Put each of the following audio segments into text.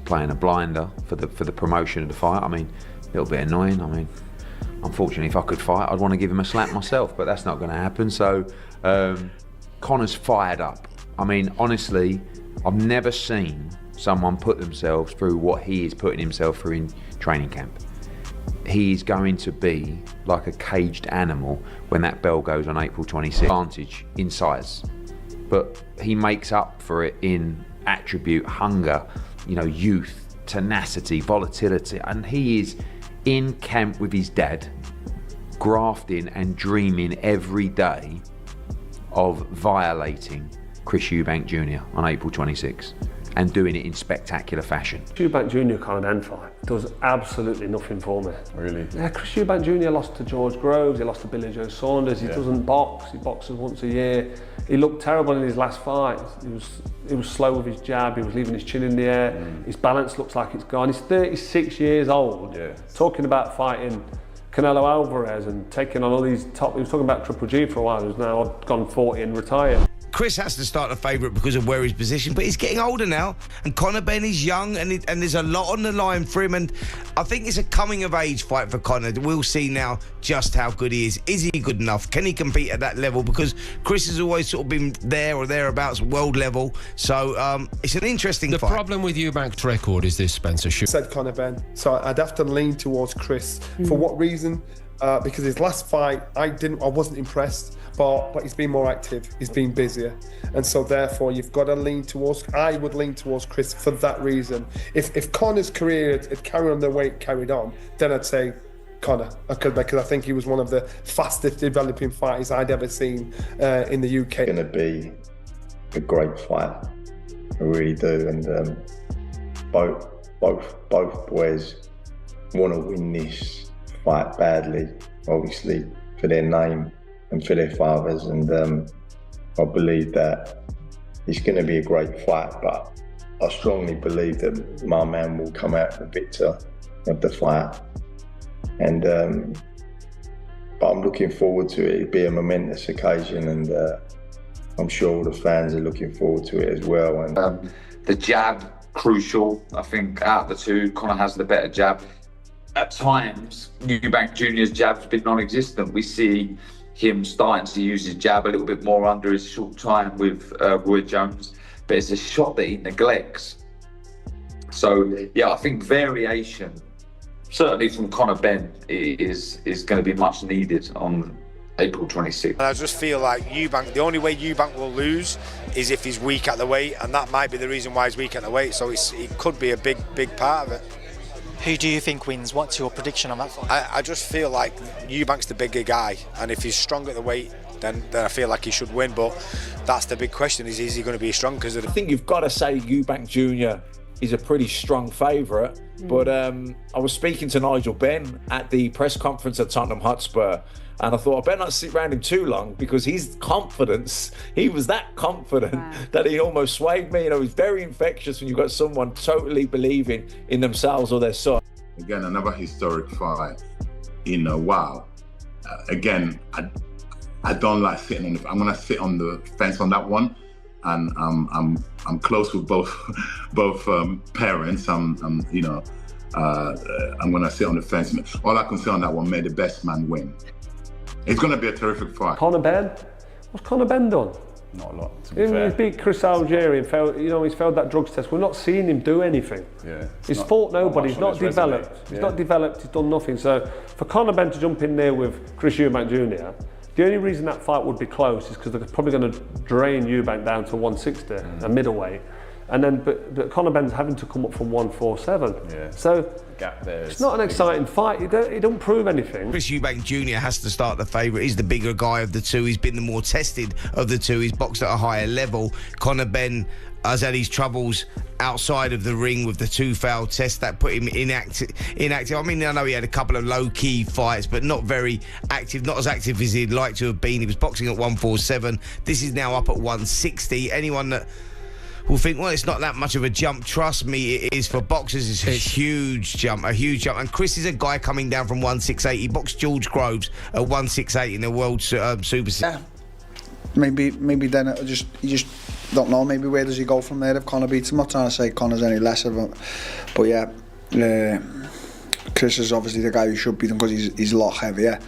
playing a blinder for the promotion of the fight. I mean, a little bit annoying. I mean, unfortunately, if I could fight, I'd want to give him a slap myself, but that's not going to happen. So Conor's fired up. I mean, honestly, I've never seen someone put themselves through what he is putting himself through in training camp. He's going to be like a caged animal when that bell goes on April 26th. Advantage in size, but he makes up for it in attribute, hunger, youth, tenacity, volatility, and he is in camp with his dad, grafting and dreaming every day of violating Chris Eubank Jr. on April 26th and doing it in spectacular fashion. Eubank Jr. Conor Benn fight does absolutely nothing for me. Really? Yeah, Chris Eubank Jr. lost to George Groves, he lost to Billy Joe Saunders, he doesn't box, he boxes once a year. He looked terrible in his last fight. He was slow with his jab, he was leaving his chin in the air, his balance looks like it's gone. He's 36 years old, talking about fighting Canelo Alvarez and taking on all these top, he was talking about Triple G for a while, who's now gone 40 and retired. Chris has to start the favourite because of where he's positioned, but he's getting older now, and Conor Benn is young, and there's a lot on the line for him, and I think it's a coming-of-age fight for Conor. We'll see now just how good he is. Is he good enough? Can he compete at that level? Because Chris has always sort of been there or thereabouts, world level, so it's an interesting fight. The problem with Eubank's record is this, Spencer. Said Conor Benn, so I'd have to lean towards Chris. For what reason? Because his last fight, I wasn't impressed, but he's been more active, he's been busier, and so therefore you've got to lean towards. I would lean towards Chris for that reason. If Conor's career had carried on the way it carried on, then I'd say Conor, because I think he was one of the fastest developing fighters I'd ever seen in the UK. It's going to be a great fight, I really do, and both boys want to win this fight badly, obviously for their name and for their fathers, and I believe that it's going to be a great fight, but I strongly believe that my man will come out the victor of the fight, and but I'm looking forward to it. It'll be a momentous occasion, and I'm sure all the fans are looking forward to it as well. And the jab, crucial. I think out of the two, Conor has the better jab. At times, Eubank Jr.'s jab's been non-existent. We see him starting to use his jab a little bit more under his short time with Roy Jones, but it's a shot that he neglects. So, yeah, I think variation, certainly from Conor Benn, is going to be much needed on April 26th. I just feel like Eubank, the only way Eubank will lose is if he's weak at the weight, and that might be the reason why he's weak at the weight, so it could be a big part of it. Who do you think wins? What's your prediction on that fight? I just feel like Eubank's the bigger guy, and if he's strong at the weight, then I feel like he should win. But that's the big question: is he going to be strong? Because I think you've got to say Eubank Jr. is a pretty strong favourite. But I was speaking to Nigel Benn at the press conference at Tottenham Hotspur, and I thought I better not sit around him too long, because his confidence, he was that confident that he almost swayed me. It's very infectious when you've got someone totally believing in themselves or their son. Again, another historic fight. Wow. Again, I don't like sitting on the. I'm gonna sit on the fence on that one, and I'm close with both parents. I'm gonna sit on the fence. All I can say on that one: may the best man win. It's going to be a terrific fight. Conor Benn? What's Conor Benn done? Not a lot, to be fair. He beat Chris Algieri and failed, he's failed that drugs test. We're not seeing him do anything. Yeah. He's fought nobody, he's not developed. He's not developed, he's done nothing. So for Conor Benn to jump in there with Chris Eubank Jr., the only reason that fight would be close is because they're probably going to drain Eubank down to 160, a middleweight. And then, but Conor Benn's having to come up from 147. Yeah. So gap there. It's not an exciting fight. He don't prove anything. Chris Eubank Jr. has to start the favourite. He's the bigger guy of the two. He's been the more tested of the two. He's boxed at a higher level. Conor Benn has had his troubles outside of the ring with the two foul test that put him inactive. I mean, I know he had a couple of low-key fights, but not very active, not as active as he'd like to have been. He was boxing at 147. This is now up at 160. Anyone that will think, well, it's not that much of a jump. Trust me, it is. For boxers, it's a huge jump. And Chris is a guy coming down from 168. He boxed George Groves at 168 in the World Super Series. Yeah. Maybe then he just don't know, maybe where does he go from there if Conor beats him? I'm not trying to say Conor's any less of him, but yeah, Chris is obviously the guy who should beat him because he's a lot heavier,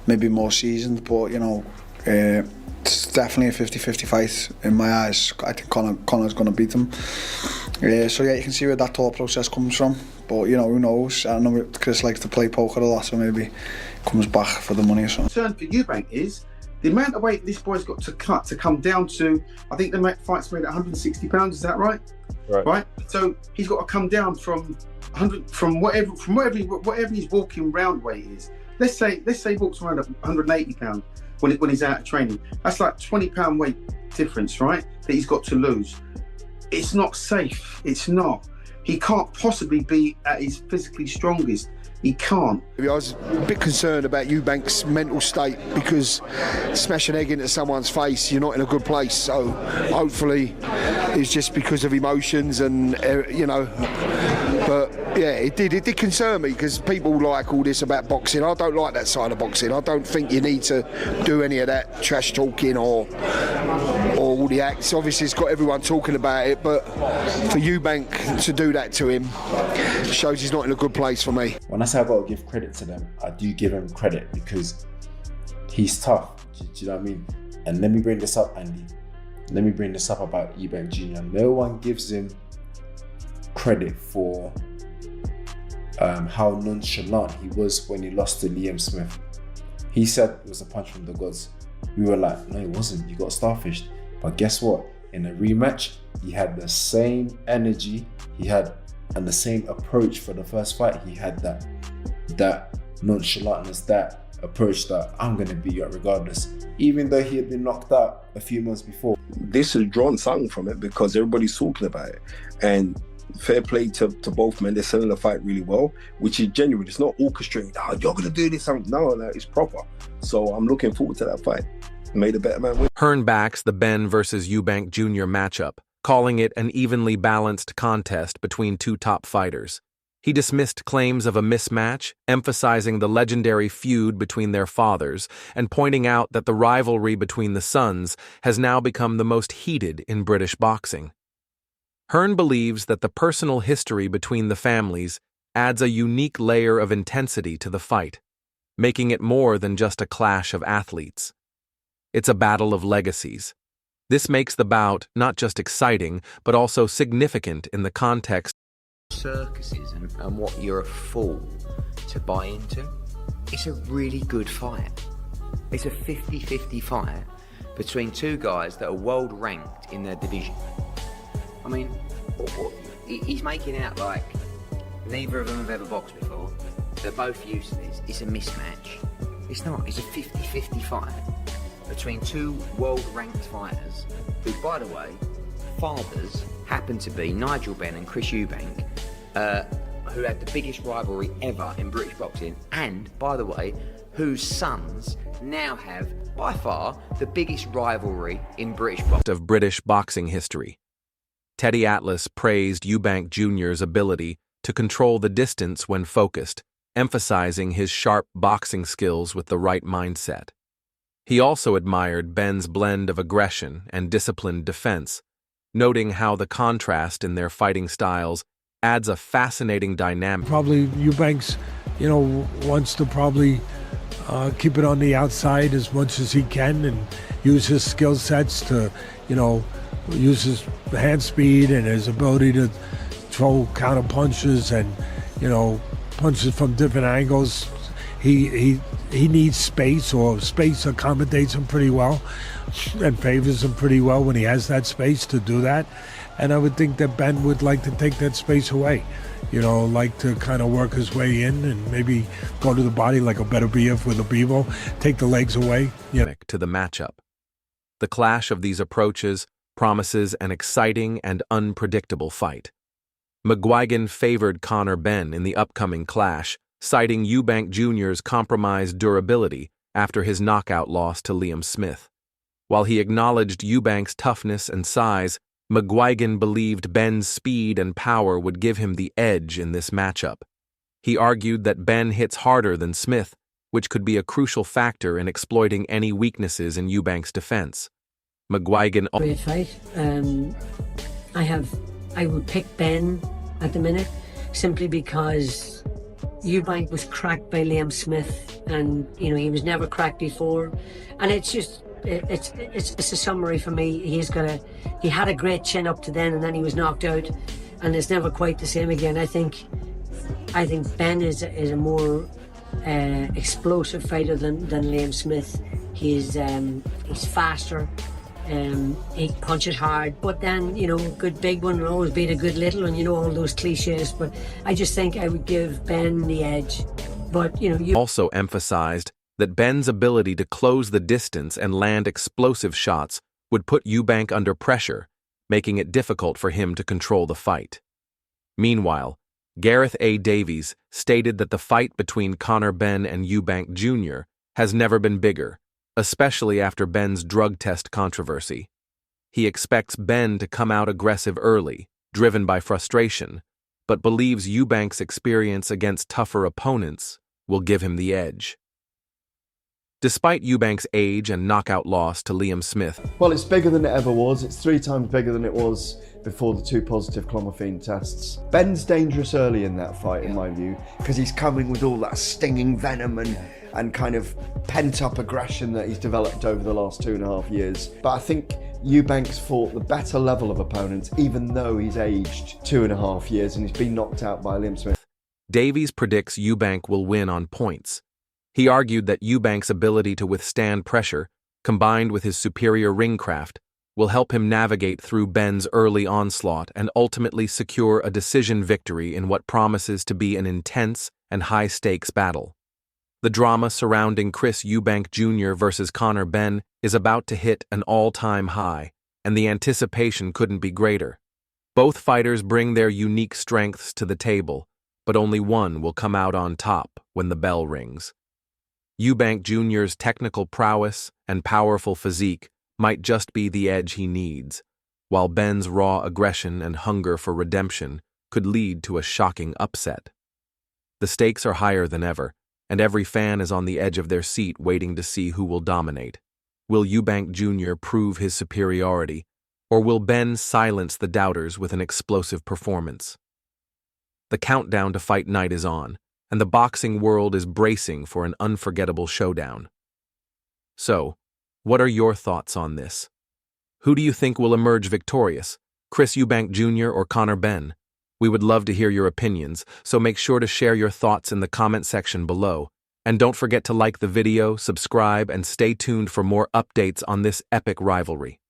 maybe more seasoned, but you know, it's definitely a 50-50 fight in my eyes. I think Conor's going to beat him. So yeah, you can see where that thought process comes from, but you know, who knows? I know Chris likes to play poker a lot, so maybe comes back for the money or something. Concern for Eubank is the amount of weight this boy's got to cut to come down to, I think the fight's made at 160 pounds, is that right? Right. So he's got to come down from 100, from whatever his walking round weight is. Let's say he walks around at 180 pounds when he's out of training. That's like 20 pound weight difference, right? That he's got to lose. It's not safe. It's not. He can't possibly be at his physically strongest. He can't. I was a bit concerned about Eubank's mental state because smash an egg into someone's face, you're not in a good place. So hopefully it's just because of emotions and, you know, but yeah, it did concern me because people like all this about boxing. I don't like that side of boxing. I don't think you need to do any of that trash talking or all the acts. Obviously it's got everyone talking about it, but for Eubank to do that to him shows he's not in a good place for me. When I say I've got to give credit to them, I do give him credit because he's tough. Do you know what I mean? And let me bring this up, Andy. Let me bring this up about Eubank Jr. No one gives him credit for how nonchalant he was when he lost to Liam Smith. He said it was a punch from the gods. We were like, no, it wasn't. You got starfished. But guess what? In a rematch, he had the same energy. And the same approach for the first fight. He had that nonchalantness, that approach that I'm going to beat you up regardless, even though he had been knocked out a few months before. This has drawn something from it because everybody's talking about it, and fair play to both men. They're selling the fight really well, which is genuine. It's not orchestrated. Oh, you're going to do this. No, it's proper. So I'm looking forward to that fight. Made a better man win. Hearn backs the Benn versus Eubank Jr. matchup, calling it an evenly balanced contest between two top fighters. He dismissed claims of a mismatch, emphasizing the legendary feud between their fathers and pointing out that the rivalry between the sons has now become the most heated in British boxing. Hearn believes that the personal history between the families adds a unique layer of intensity to the fight, making it more than just a clash of athletes. It's a battle of legacies. This makes the bout not just exciting, but also significant in the context. Circuses and what you're a fool to buy into. It's a really good fight. It's a 50-50 fight between two guys that are world ranked in their division. I mean, he's making out like neither of them have ever boxed before. They're both used to this. It's a mismatch. It's not. It's a 50-50 fight between two world-ranked fighters who, by the way, fathers happen to be Nigel Benn and Chris Eubank, who had the biggest rivalry ever in British boxing, and, by the way, whose sons now have, by far, the biggest rivalry in British boxing history. Teddy Atlas praised Eubank Jr.'s ability to control the distance when focused, emphasizing his sharp boxing skills with the right mindset. He also admired Benn's blend of aggression and disciplined defense, noting how the contrast in their fighting styles adds a fascinating dynamic. Probably Eubanks, wants to probably keep it on the outside as much as he can and use his skill sets to, use his hand speed and his ability to throw counter punches and, punches from different angles. He needs space, or space accommodates him pretty well and favors him pretty well when he has that space to do that. And I would think that Ben would like to take that space away, like to kind of work his way in and maybe go to the body like a better BF with a Bevo, take the legs away. To the matchup. The clash of these approaches promises an exciting and unpredictable fight. McGuigan favored Conor Benn in the upcoming clash, citing Eubank Jr.'s compromised durability after his knockout loss to Liam Smith. While he acknowledged Eubank's toughness and size, McGuigan believed Benn's speed and power would give him the edge in this matchup. He argued that Benn hits harder than Smith, which could be a crucial factor in exploiting any weaknesses in Eubank's defense. McGuigan. Great fight. I would pick Ben at the minute simply because Eubank was cracked by Liam Smith, and you know he was never cracked before, and it's a summary for me. He had a great chin up to then, and then he was knocked out, and it's never quite the same again. I think Ben is a more explosive fighter than Liam Smith. He's faster. He punches hard, but then, you know, a good big one will always beat a good little one, you know, all those cliches. But I just think I would give Ben the edge. But, you know, you also emphasized that Ben's ability to close the distance and land explosive shots would put Eubank under pressure, making it difficult for him to control the fight. Meanwhile, Gareth A. Davies stated that the fight between Conor Benn and Eubank Jr. has never been bigger, especially after Ben's drug test controversy. He expects Ben to come out aggressive early, driven by frustration, but believes Eubank's experience against tougher opponents will give him the edge. Despite Eubank's age and knockout loss to Liam Smith, well, it's bigger than it ever was. It's 3 times bigger than it was before the 2 positive clomiphene tests. Ben's dangerous early in that fight, in my view, because he's coming with all that stinging venom and kind of pent-up aggression that he's developed over the last 2.5 years. But I think Eubank's fought the better level of opponents, even though he's aged 2.5 years and he's been knocked out by Liam Smith. Davies predicts Eubank will win on points. He argued that Eubank's ability to withstand pressure, combined with his superior ring craft, will help him navigate through Ben's early onslaught and ultimately secure a decision victory in what promises to be an intense and high-stakes battle. The drama surrounding Chris Eubank Jr. versus Conor Benn is about to hit an all-time high, and the anticipation couldn't be greater. Both fighters bring their unique strengths to the table, but only one will come out on top when the bell rings. Eubank Jr.'s technical prowess and powerful physique might just be the edge he needs, while Ben's raw aggression and hunger for redemption could lead to a shocking upset. The stakes are higher than ever, and every fan is on the edge of their seat waiting to see who will dominate. Will Eubank Jr. prove his superiority, or will Ben silence the doubters with an explosive performance? The countdown to fight night is on, and the boxing world is bracing for an unforgettable showdown. So, what are your thoughts on this? Who do you think will emerge victorious, Chris Eubank Jr. or Conor Benn? We would love to hear your opinions, so make sure to share your thoughts in the comment section below. And don't forget to like the video, subscribe, and stay tuned for more updates on this epic rivalry.